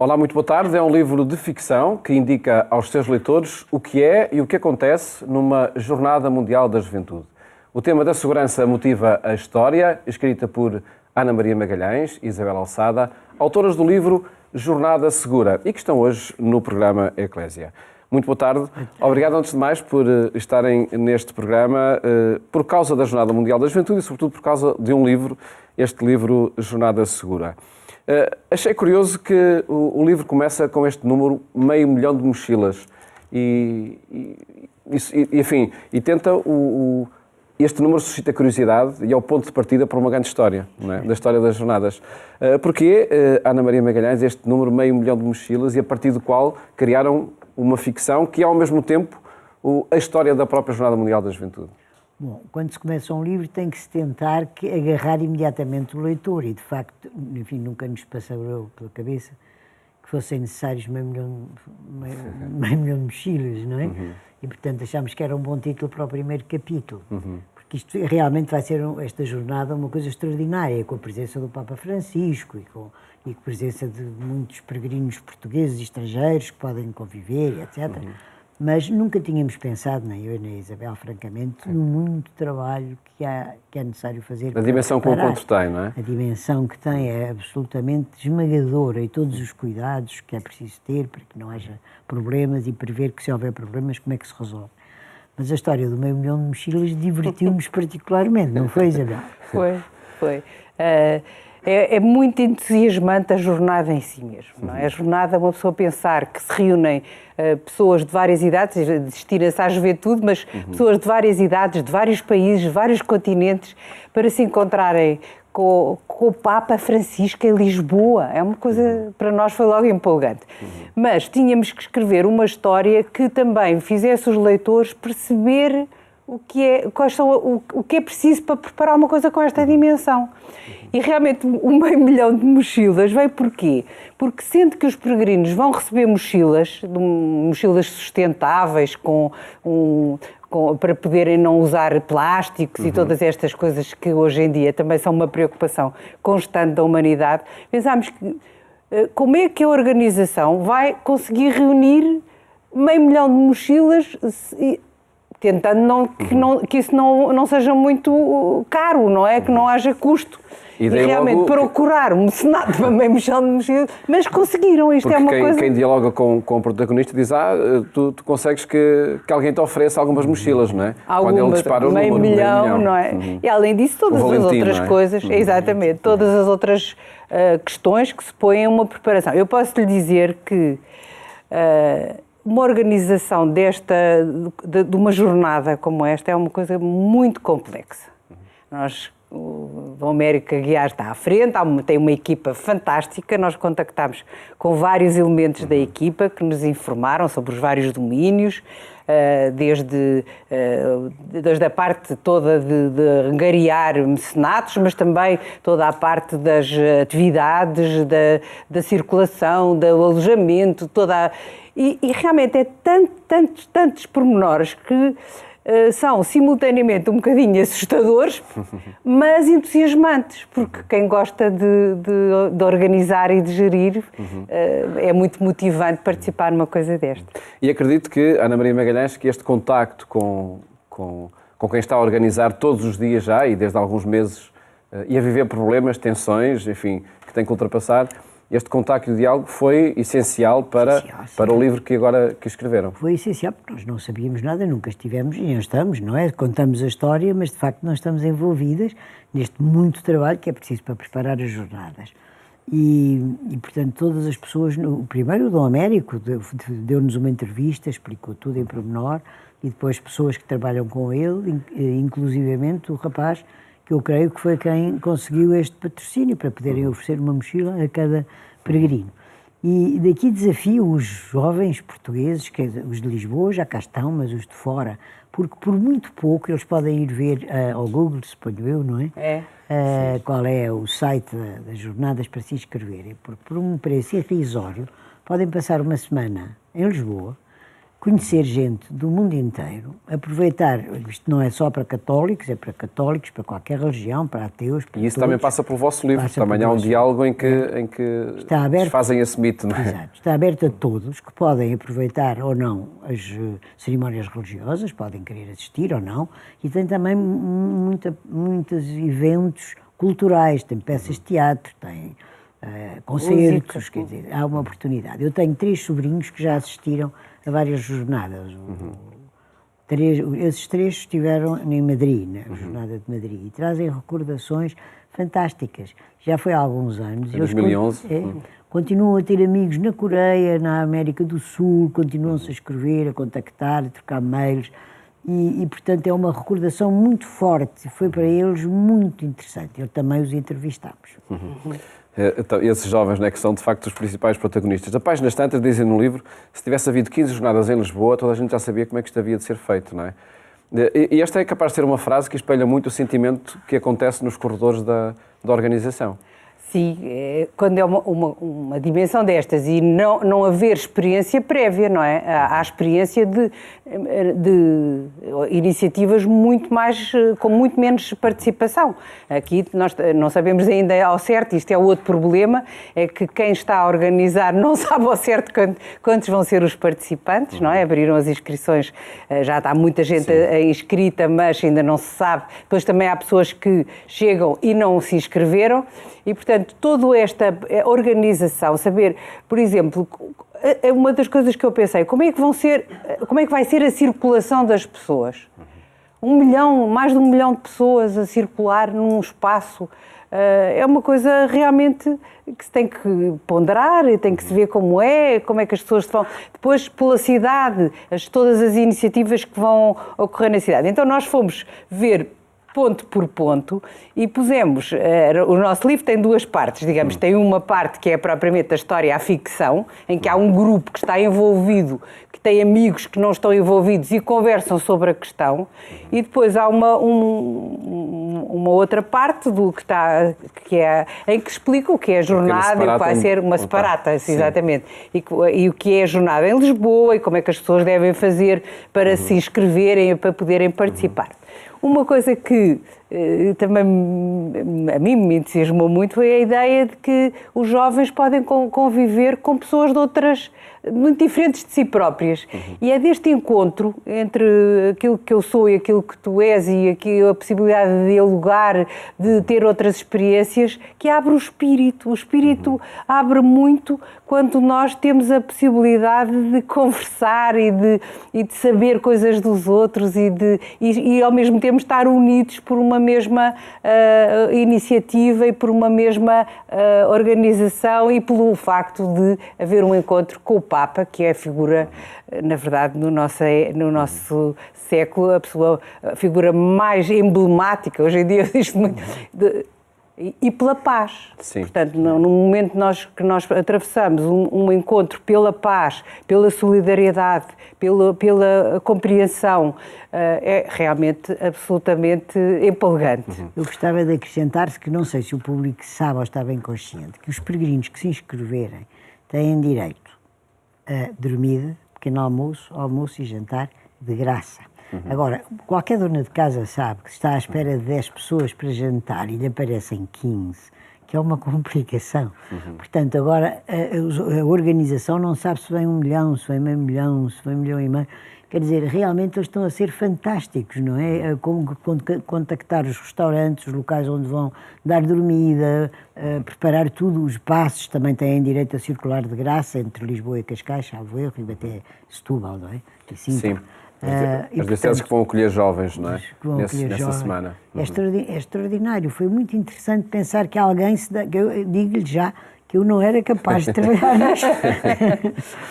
Olá, muito boa tarde. É um livro de ficção que indica aos seus leitores o que é e o que acontece numa Jornada Mundial da Juventude. O tema da segurança motiva a história, escrita por Ana Maria Magalhães e Isabel Alçada, autoras do livro Jornada Segura, e que estão hoje no programa Eclésia. Muito boa tarde. Obrigado, antes de mais, por estarem neste programa por causa da Jornada Mundial da Juventude e, sobretudo, por causa de um livro, este livro Jornada Segura. Achei curioso que o livro começa com este número, 500 mil de mochilas, e tenta este número suscita curiosidade e é o ponto de partida para uma grande história, não é? Da história das jornadas. Porquê, Ana Maria Magalhães, este número 500 mil de mochilas, e a partir do qual criaram uma ficção que é ao mesmo tempo a história da própria Jornada Mundial da Juventude? Bom, quando se começa um livro tem que se tentar agarrar imediatamente o leitor e, de facto, enfim, nunca nos passou pela cabeça que fossem necessários meio milhão de mochilas, não é? Uhum. E, portanto, achámos que era um bom título para o primeiro capítulo, porque isto realmente vai ser, esta jornada, uma coisa extraordinária, com a presença do Papa Francisco e com a presença de muitos peregrinos portugueses e estrangeiros que podem conviver, etc., Mas nunca tínhamos pensado, nem eu nem a Isabel, francamente, no muito trabalho que é necessário fazer. A dimensão que o conto tem, não é? A dimensão que tem é absolutamente esmagadora, e todos os cuidados que é preciso ter para que não haja problemas e prever que, se houver problemas, como é que se resolve. Mas a história do 500 mil de mochilas divertiu-nos particularmente, não foi, Isabel? Foi. É muito entusiasmante a jornada em si mesmo, não é? A jornada, uma pessoa pensar que se reúnem pessoas de várias idades, destina-se à juventude, mas pessoas de várias idades, de vários países, de vários continentes, para se encontrarem com o Papa Francisco em Lisboa. É uma coisa, para nós foi logo empolgante. Mas tínhamos que escrever uma história que também fizesse os leitores perceber o que é preciso para preparar uma coisa com esta dimensão. E realmente o 500 mil de mochilas veio porquê? Porque sendo que os peregrinos vão receber mochilas sustentáveis para poderem não usar plásticos e todas estas coisas que hoje em dia também são uma preocupação constante da humanidade, pensámos que como é que a organização vai conseguir reunir 500 mil de mochilas tentando que isso não seja muito caro, não é? Que não haja custo. E realmente procurar um mecenato para 500 mil de mochilas, mas conseguiram, isto porque é uma coisa... quem dialoga com o protagonista diz, tu consegues que alguém te ofereça algumas mochilas, não é? Quando ele dispara o número, 500 mil, não é? E além disso, todas as outras coisas, exatamente, todas as outras questões que se põem a uma preparação. Eu posso lhe dizer que uma organização de uma jornada como esta é uma coisa muito complexa. O Dom Américo Aguiar está à frente, tem uma equipa fantástica, nós contactámos com vários elementos da equipa que nos informaram sobre os vários domínios, desde a parte toda de angariar mecenatos, mas também toda a parte das atividades, da circulação, do alojamento, e realmente é tantos pormenores que são simultaneamente um bocadinho assustadores, mas entusiasmantes, porque quem gosta de organizar e de gerir é muito motivante participar numa coisa desta. E acredito que, Ana Maria Magalhães, que este contacto com quem está a organizar todos os dias já, e desde há alguns meses, e a viver problemas, tensões, enfim, que tem que ultrapassar, este contacto e o diálogo foi essencial para o livro que escreveram. Foi essencial, porque nós não sabíamos nada, nunca estivemos, e não estamos, não é? Contamos a história, mas de facto não estamos envolvidas neste muito trabalho que é preciso para preparar as jornadas. E portanto, todas as pessoas, primeiro o Dom Américo deu-nos uma entrevista, explicou tudo em pormenor, e depois pessoas que trabalham com ele, inclusivamente o rapaz, que eu creio que foi quem conseguiu este patrocínio para poderem oferecer uma mochila a cada peregrino. E daqui desafio os jovens portugueses, os de Lisboa já cá estão, mas os de fora, porque por muito pouco eles podem ir ver ao Google, suponho eu, não é? Qual é o site das jornadas para se inscreverem, porque por um preço irrisório podem passar uma semana em Lisboa, conhecer gente do mundo inteiro, aproveitar, isto não é só para católicos, é para católicos, para qualquer religião, para ateus, para E isso todos. também passa pelo vosso livro, também há um diálogo em que está aberto, desfazem esse mito, não é? Exato, está aberto a todos que podem aproveitar ou não as cerimónias religiosas, podem querer assistir ou não, e tem também muitos eventos culturais, tem peças de teatro, tem concertos, quer dizer, há uma oportunidade. Eu tenho 3 sobrinhos que já assistiram a várias jornadas. Esses 3 estiveram em Madrid, na Jornada de Madrid, e trazem recordações fantásticas. Já foi há alguns anos. Em 2011. Continuam a ter amigos na Coreia, na América do Sul, continuam-se a escrever, a contactar, a trocar mails, e, portanto, é uma recordação muito forte. Foi para eles muito interessante. Eu também os entrevistámos. Então, esses jovens, né, que são de facto os principais protagonistas. A páginas tantas dizem no livro, se tivesse havido 15 jornadas em Lisboa, toda a gente já sabia como é que isto havia de ser feito, não é? E esta é capaz de ser uma frase que espelha muito o sentimento que acontece nos corredores da organização. Sim, quando é uma dimensão destas e não haver experiência prévia, não é? Há experiência de iniciativas com muito menos participação. Aqui nós não sabemos ainda ao certo, isto é outro problema, é que quem está a organizar não sabe ao certo quantos vão ser os participantes, não é? Abriram as inscrições, já está muita gente inscrita, mas ainda não se sabe. Depois também há pessoas que chegam e não se inscreveram. E, portanto, toda esta organização, saber, por exemplo, uma das coisas que eu pensei, como é que vai ser a circulação das pessoas? 1 milhão, mais de 1 milhão de pessoas a circular num espaço, é uma coisa realmente que se tem que ponderar, e tem que se ver como é que as pessoas vão... Depois, pela cidade, todas as iniciativas que vão ocorrer na cidade. Então, nós fomos ver ponto por ponto, e pusemos, o nosso livro tem 2 partes, digamos, tem uma parte que é propriamente a história, a ficção, em que há um grupo que está envolvido, que tem amigos que não estão envolvidos e conversam sobre a questão, e depois há uma outra parte em que explica o que é a jornada, e o que vai ser uma separata, exatamente, e o que é a jornada em Lisboa, e como é que as pessoas devem fazer para se inscreverem, para poderem participar. Uma coisa que também a mim me entusiasmou muito foi a ideia de que os jovens podem conviver com pessoas muito diferentes de si próprias. E é deste encontro entre aquilo que eu sou e aquilo que tu és, e aqui a possibilidade de dialogar, de ter outras experiências, que abre o espírito. O espírito abre muito quando nós temos a possibilidade de conversar e de saber coisas dos outros e ao mesmo tempo estar unidos por uma mesma iniciativa e por uma mesma organização, e pelo facto de haver um encontro com o Papa, que é a figura, na verdade, no nosso século, a figura mais emblemática, hoje em dia existe muito, e pela paz. Sim. Portanto, no momento que nós atravessamos um encontro pela paz, pela solidariedade, pela compreensão, é realmente absolutamente empolgante. Eu gostava de acrescentar-se que não sei se o público sabe ou está bem consciente que os peregrinos que se inscreverem têm direito a dormida, pequeno almoço e jantar de graça. Agora, qualquer dona de casa sabe que se está à espera de 10 pessoas para jantar e lhe aparecem 15, que é uma complicação. Portanto, agora a organização não sabe se vem 1 milhão, se vem meio milhão, se vem 1,5 milhão. Quer dizer, realmente eles estão a ser fantásticos, não é? Como contactar os restaurantes, os locais onde vão dar dormida, preparar tudo, os passos também têm direito a circular de graça entre Lisboa e Cascais, salvo erro, e até Setúbal, não é? Sim. As dioceses que vão acolher jovens, não é? Nessa semana. É extraordinário. Foi muito interessante pensar que alguém eu digo-lhe já que eu não era capaz de trabalhar nisto.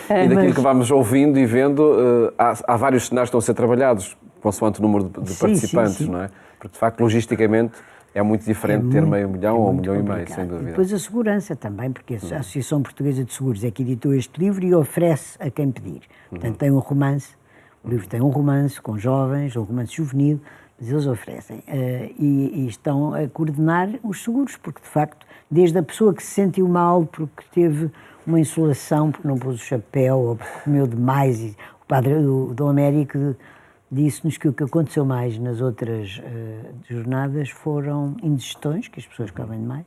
E daquilo que vamos ouvindo e vendo, há vários cenários que estão a ser trabalhados, consoante o número de participantes, sim. Não é? Porque, de facto, logisticamente, é muito diferente ter meio milhão ou 1,5 milhão, sem dúvida. E depois a segurança também, porque a Associação Portuguesa de Seguros é que editou este livro e oferece a quem pedir. Portanto, tem um romance. O livro tem um romance com jovens, um romance juvenil, mas eles oferecem. E estão a coordenar os seguros, porque, de facto, desde a pessoa que se sentiu mal porque teve uma insolação, porque não pôs o chapéu, ou porque comeu demais, o Dom Américo disse-nos que o que aconteceu mais nas outras jornadas foram indigestões, que as pessoas comem demais,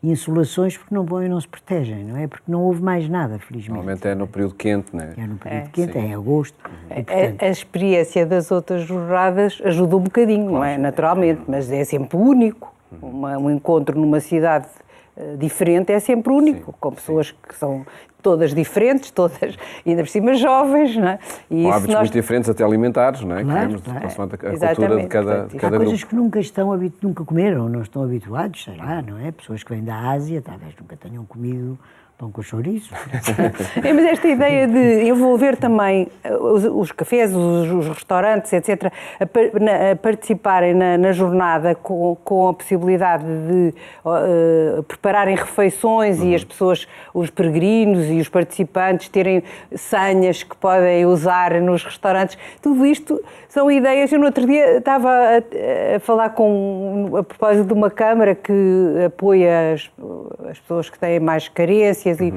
e insolações porque não vão e não se protegem, não é? Porque não houve mais nada, felizmente. Normalmente é no período quente, não é? É no período quente, é em agosto. E, portanto... A experiência das outras jornadas ajuda um bocadinho, não é? Naturalmente, mas é sempre único. Um encontro numa cidade diferente é sempre único, com pessoas que são todas diferentes, todas, ainda por cima, jovens, não é? E com hábitos muito diferentes, até alimentares, não é? Claro, consoante a cultura de cada grupo. Há coisas que nunca comeram, não estão habituados, sei lá, não é? Pessoas que vêm da Ásia, talvez nunca tenham comido pão com chouriço. Mas esta ideia de envolver também os cafés, os restaurantes, etc., a participarem na jornada com a possibilidade de prepararem refeições e as pessoas, os peregrinos e os participantes terem senhas que podem usar nos restaurantes, tudo isto são ideias. Eu no outro dia estava a falar a propósito de uma Câmara que apoia as pessoas que têm mais carências e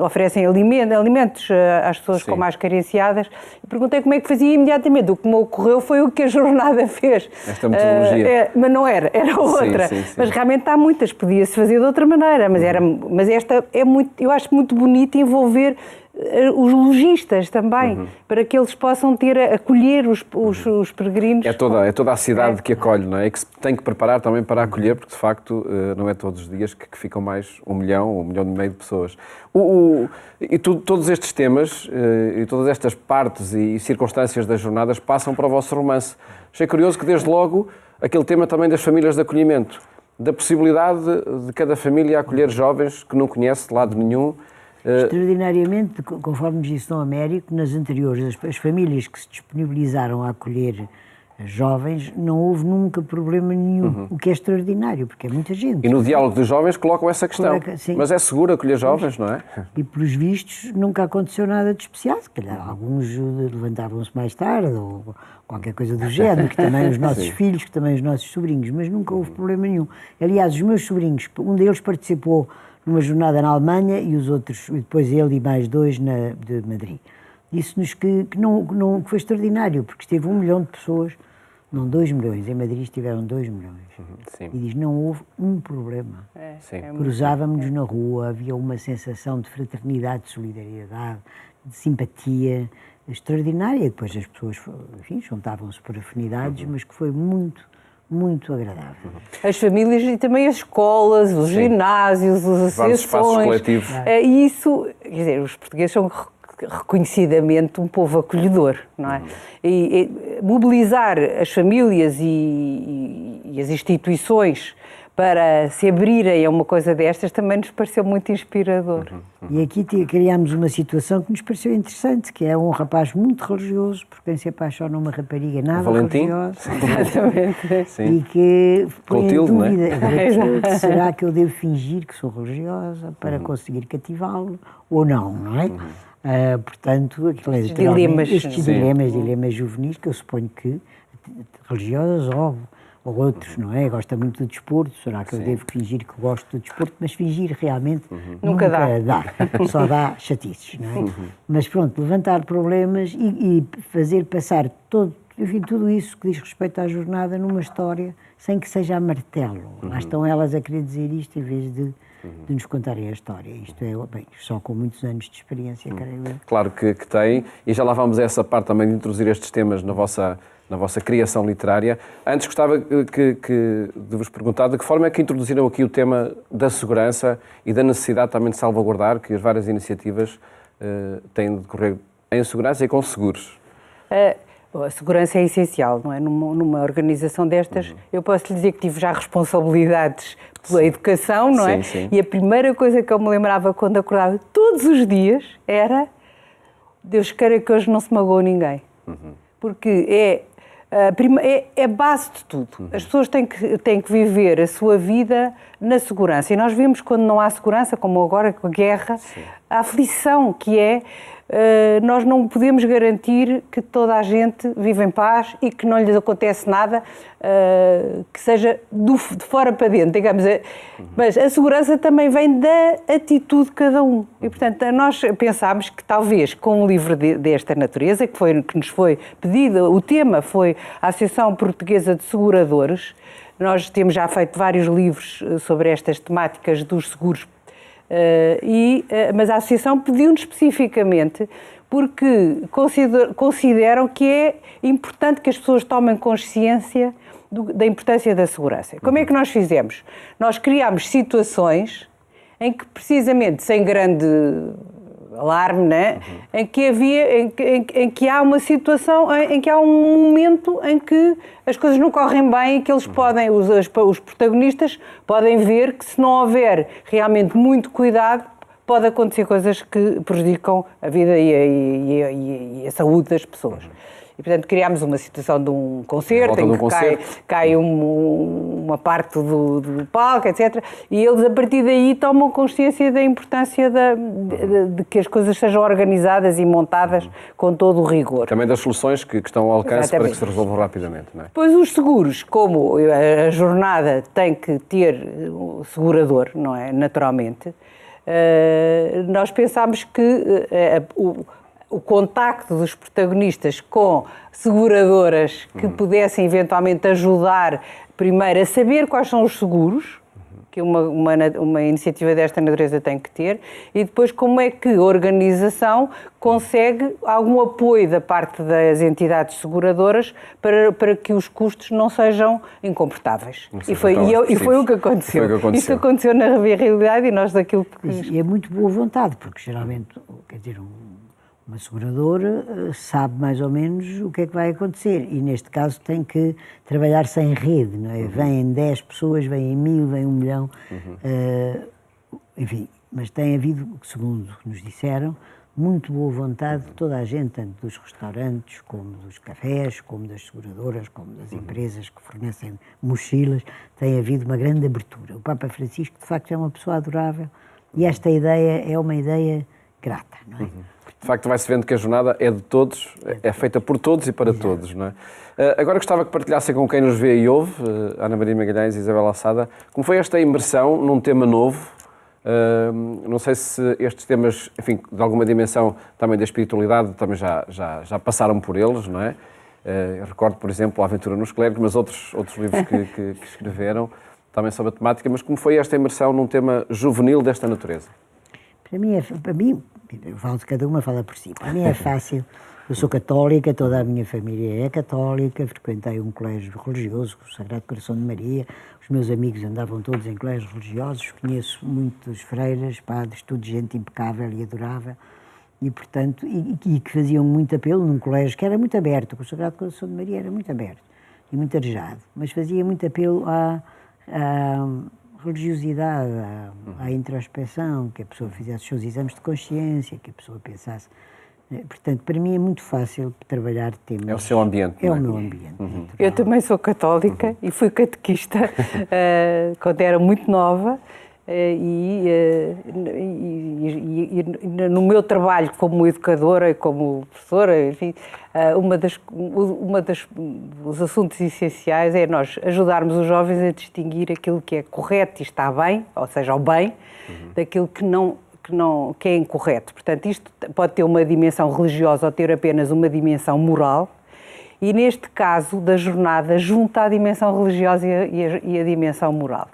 oferecem alimentos às pessoas com mais carenciadas. Perguntei como é que fazia imediatamente. O que me ocorreu foi o que a jornada fez. Esta metodologia. Mas não era outra. Sim. Mas realmente há muitas, podia-se fazer de outra maneira, mas esta é muito, eu acho muito bonito envolver os lojistas também, para que eles possam acolher os peregrinos. É toda a cidade que acolhe, não é? E que se tem que preparar também para acolher, porque de facto não é todos os dias que ficam mais 1 milhão e meio de pessoas. Todos estes temas e todas estas partes e circunstâncias das jornadas passam para o vosso romance. Achei curioso que desde logo aquele tema também das famílias de acolhimento, da possibilidade de cada família acolher jovens que não conhece de lado nenhum. Extraordinariamente, conforme nos disse Dom Américo, nas anteriores, as famílias que se disponibilizaram a acolher jovens, não houve nunca problema nenhum, o que é extraordinário, porque é muita gente. E no diálogo dos jovens colocam essa questão. Mas é seguro acolher jovens, não é? E pelos vistos nunca aconteceu nada de especial. Se calhar alguns levantavam-se mais tarde ou qualquer coisa do género, que também os nossos filhos, que também os nossos sobrinhos, mas nunca houve problema nenhum. Aliás, os meus sobrinhos, um deles participou numa jornada na Alemanha e os outros, depois ele e mais 2 de Madrid. Disse-nos que foi extraordinário, porque esteve 1 milhão de pessoas, não 2 milhões, em Madrid estiveram 2 milhões. Sim. E diz, não houve um problema. Cruzávamos-nos na rua, havia uma sensação de fraternidade, de solidariedade, de simpatia extraordinária. E depois as pessoas, enfim, juntavam-se por afinidades, mas que foi muito agradável. As famílias e também as escolas, os ginásios, as associações. Espaços coletivos. Isso, quer dizer, os portugueses são reconhecidamente um povo acolhedor, não é? E mobilizar as famílias e as instituições para se abrirem a uma coisa destas também nos pareceu muito inspirador. E aqui criámos uma situação que nos pareceu interessante, que é um rapaz muito religioso, por quem se apaixona uma rapariga nada religiosa. Exatamente. E que põe em dúvida, será que eu devo fingir que sou religiosa para conseguir cativá-lo ou não é? Portanto, estes dilemas juvenis, que eu suponho que religiosos ou outros, não é? Gosta muito do desporto, será que eu devo fingir que gosto do desporto? Mas fingir realmente nunca dá. Só dá chatices, não é? Mas pronto, levantar problemas e fazer passar tudo isso que diz respeito à jornada numa história sem que seja a martelo. Lá estão elas a querer dizer isto em vez de nos contarem a história. Isto é, bem, só com muitos anos de experiência, creio eu. Claro que tem, e já lá vamos a essa parte também de introduzir estes temas na vossa criação literária. Antes gostava de vos perguntar de que forma é que introduziram aqui o tema da segurança e da necessidade também de salvaguardar que as várias iniciativas têm de decorrer em segurança e com seguros. A segurança é essencial, não é? Numa organização destas, eu posso lhe dizer que tive já responsabilidades pela educação, não é? Sim. E a primeira coisa que eu me lembrava quando acordava todos os dias era Deus queira que hoje não se magoe ninguém. Porque é a base de tudo. As pessoas têm que viver a sua vida na segurança. E nós vemos quando não há segurança, como agora com a guerra, a aflição que é nós não podemos garantir que toda a gente vive em paz e que não lhes acontece nada que seja de fora para dentro, digamos. Mas a segurança também vem da atitude de cada um. E, portanto, nós pensámos que talvez com um livro desta natureza, que nos foi pedido, o tema foi a Associação Portuguesa de Seguradores. Nós temos já feito vários livros sobre estas temáticas dos seguros, mas a Associação pediu-nos especificamente porque consideram que é importante que as pessoas tomem consciência da importância da segurança. Como é que nós fizemos? Nós criámos situações em que, precisamente, sem grande alarme, né? Em que há uma situação, em que há um momento em que as coisas não correm bem e que eles podem, os protagonistas podem ver que se não houver realmente muito cuidado, pode acontecer coisas que prejudicam a vida e a saúde das pessoas. E, portanto, criámos uma situação de um concerto em que cai uma parte do palco, etc. E eles, a partir daí, tomam consciência da importância de que as coisas sejam organizadas e montadas com todo o rigor. Também das soluções que estão ao alcance para que se resolvam rapidamente, não é? Pois os seguros, como a jornada tem que ter o segurador, não é? Naturalmente, nós pensámos que o contacto dos protagonistas com seguradoras que pudessem eventualmente ajudar primeiro a saber quais são os seguros, que uma iniciativa desta natureza tem que ter, e depois como é que a organização consegue algum apoio da parte das entidades seguradoras para que os custos não sejam incomportáveis. E foi o que aconteceu. Isso aconteceu na realidade e nós daquilo que... E é muito boa vontade, porque geralmente, quer dizer, uma seguradora sabe mais ou menos o que é que vai acontecer e neste caso tem que trabalhar sem rede, não é? Vêm 10 pessoas, vêm 1000, vêm 1 milhão, enfim, mas tem havido, segundo nos disseram, muito boa vontade de toda a gente, tanto dos restaurantes, como dos cafés, como das seguradoras, como das empresas que fornecem mochilas, tem havido uma grande abertura. O Papa Francisco, de facto, é uma pessoa adorável e esta ideia é uma ideia grata, não é? De facto, vai-se vendo que a jornada é de todos, é feita por todos e para todos, não é? Agora gostava que partilhassem com quem nos vê e ouve, Ana Maria Magalhães e Isabel Alçada, como foi esta imersão num tema novo. Não sei se estes temas, enfim, de alguma dimensão também da espiritualidade, também já passaram por eles, não é? Eu recordo, por exemplo, A Aventura nos Clérigos, mas outros livros que escreveram também sobre a temática, mas como foi esta imersão num tema juvenil desta natureza? Para mim, eu falo de cada uma, fala por si. Para mim é fácil. Eu sou católica, toda a minha família é católica, frequentei um colégio religioso, o Sagrado Coração de Maria, os meus amigos andavam todos em colégios religiosos, conheço muitos freiras, padres, tudo gente impecável e adorável, e portanto, e que faziam muito apelo num colégio que era muito aberto, o Sagrado Coração de Maria era muito aberto e muito arejado, mas fazia muito apelo à religiosidade, à introspeção, que a pessoa fizesse os seus exames de consciência, que a pessoa pensasse. Portanto, para mim é muito fácil trabalhar temas. É o seu ambiente, não é? É o meu ambiente. Eu também sou católica e fui catequista quando era muito nova e no meu trabalho como educadora e como professora, enfim, os assuntos essenciais é nós ajudarmos os jovens a distinguir aquilo que é correto e está bem, ou seja, o bem, daquilo que é incorreto. Portanto, isto pode ter uma dimensão religiosa ou ter apenas uma dimensão moral e, neste caso, da jornada junta a dimensão religiosa e a dimensão moral.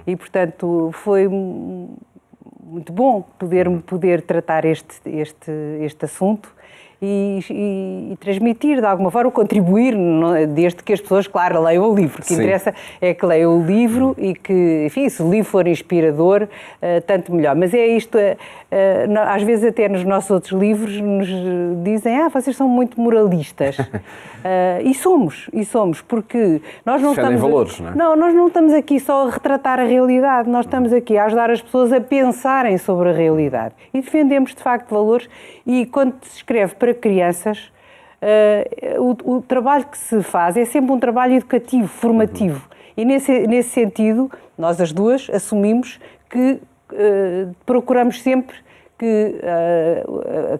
E, portanto, foi muito bom poder tratar este assunto e transmitir, de alguma forma, contribuir, desde que as pessoas, claro, leiam o livro. O que interessa é que leiam o livro e que, enfim, se o livro for inspirador, tanto melhor. Mas é isto, às vezes até nos nossos outros livros nos dizem, vocês são muito moralistas. E somos, porque nós não estamos... valores, não é? Não, nós não estamos aqui só a retratar a realidade, nós estamos aqui a ajudar as pessoas a pensarem sobre a realidade. E defendemos, de facto, valores. E quando se escreve para crianças, o trabalho que se faz é sempre um trabalho educativo, formativo. E nesse sentido, nós as duas assumimos que procuramos sempre que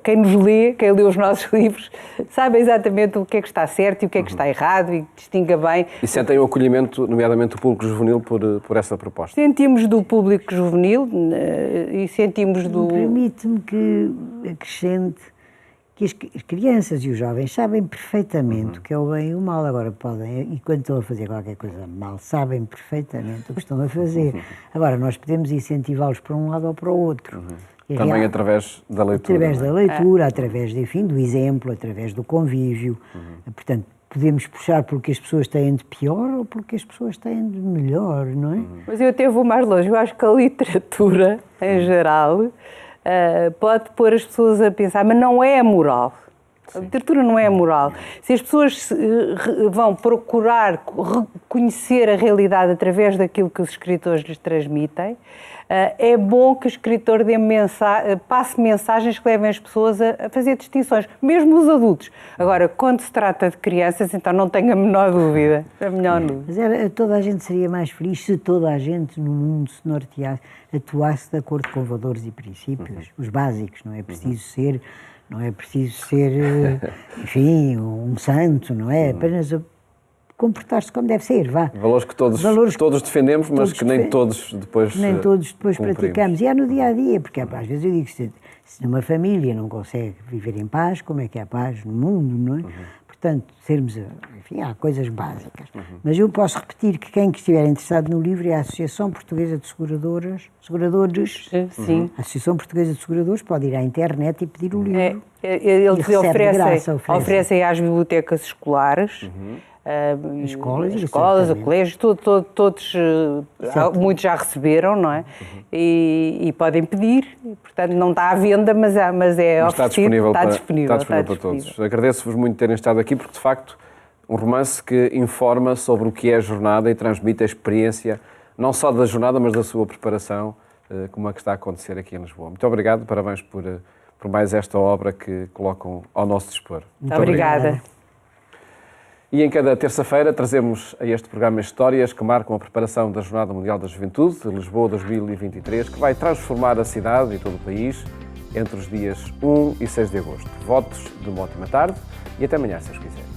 quem nos lê, quem lê os nossos livros, sabe exatamente o que é que está certo e o que é que está errado e distinga bem. E sentem o acolhimento, nomeadamente do público juvenil, por essa proposta? Sentimos do público juvenil e sentimos do... Permite-me que acrescente que as crianças e os jovens sabem perfeitamente o que é o bem e o mal. Agora podem, e quando estão a fazer qualquer coisa mal, sabem perfeitamente o que estão a fazer. Agora, nós podemos incentivá-los para um lado ou para o outro. Também através da leitura. Através da leitura, através, enfim, do exemplo, através do convívio. Portanto, podemos puxar porque as pessoas têm de pior ou porque as pessoas têm de melhor, não é? Mas eu até vou mais longe. Eu acho que a literatura, em geral, pode pôr as pessoas a pensar, mas não é moral. A literatura não é moral. Se as pessoas vão procurar reconhecer a realidade através daquilo que os escritores lhes transmitem, é bom que o escritor passe mensagens que levem as pessoas a fazer distinções, mesmo os adultos. Agora, quando se trata de crianças, então não tenho a menor dúvida. Mas toda a gente seria mais feliz se toda a gente no mundo se norteasse, atuasse de acordo com valores e princípios, os básicos. Não é preciso ser, enfim, um santo, não é? Apenas comportar-se como deve ser, vá. Valores que todos defendemos, mas que nem todos depois praticamos. E é no dia-a-dia, porque às vezes eu digo, se numa família não consegue viver em paz, como é que há paz no mundo, não é? Portanto, enfim, há coisas básicas. Mas eu posso repetir que quem estiver interessado no livro é a Associação Portuguesa de Seguradores. Sim. A Associação Portuguesa de Seguradores pode ir à internet e pedir o livro. Eles oferecem às bibliotecas escolares, escolas, colégios, todos, muitos já receberam, não é? E podem pedir, e, portanto não está à venda, mas está disponível para todos. Agradeço-vos muito terem estado aqui, porque de facto um romance que informa sobre o que é a jornada e transmite a experiência não só da jornada, mas da sua preparação, como é que está a acontecer aqui em Lisboa. Muito obrigado, parabéns por mais esta obra que colocam ao nosso dispor. Muito obrigada. E em cada terça-feira trazemos a este programa histórias que marcam a preparação da Jornada Mundial da Juventude, de Lisboa 2023, que vai transformar a cidade e todo o país entre os dias 1 e 6 de agosto. Votos de uma ótima tarde e até amanhã, se os quiser.